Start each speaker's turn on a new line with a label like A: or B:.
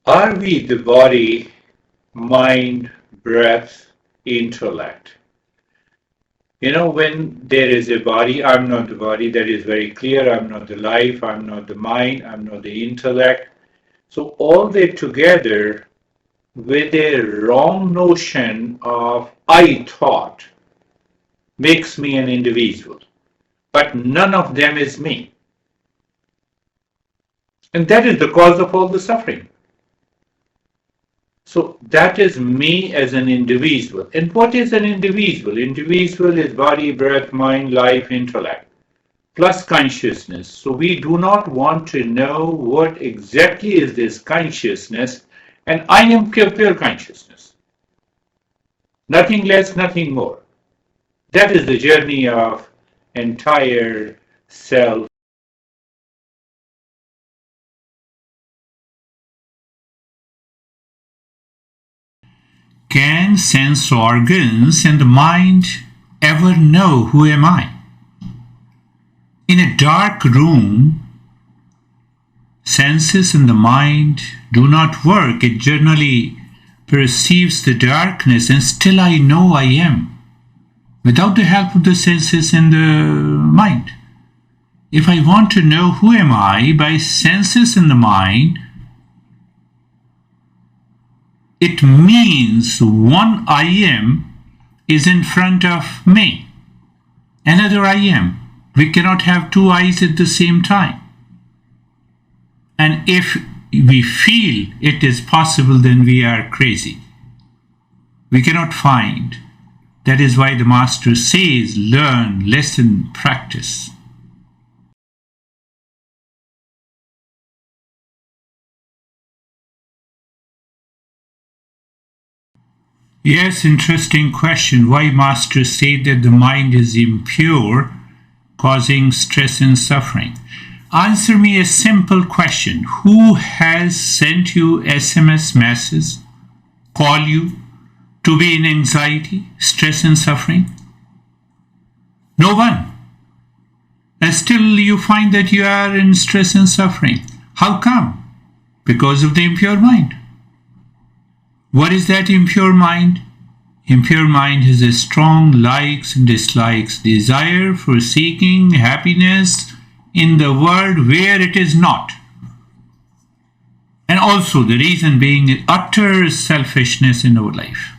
A: Are we the body, mind, breath, intellect? When there is a body, I'm not the body, that is very clear. I'm not the life, I'm not the mind, I'm not the intellect. So all that together with a wrong notion of I thought makes me an individual. But none of them is me. And that is the cause of all the suffering. So that is me as an individual. And what is an individual? Individual is body, breath, mind, life, intellect, plus consciousness. So we do not want to know what exactly is this consciousness, and I am pure consciousness. Nothing less, nothing more. That is the journey of entire self.
B: Can sense organs and the mind ever know who am I? In a dark room, senses and the mind do not work. It generally perceives the darkness and still I know I am, without the help of the senses and the mind. If I want to know who am I by senses and the mind, it means one I am is in front of me, another I am. We cannot have two eyes at the same time. And if we feel it is possible, then we are crazy. We cannot find. That is why the Master says, learn, listen, practice. Yes, interesting question. Why Master said that the mind is impure, causing stress and suffering? Answer me a simple question. Who has sent you SMS messages, call you to be in anxiety, stress and suffering? No one. And still you find that you are in stress and suffering. How come? Because of the impure mind. What is that impure mind? Impure mind has a strong likes and dislikes, desire for seeking happiness in the world where it is not. And also the reason being utter selfishness in our life.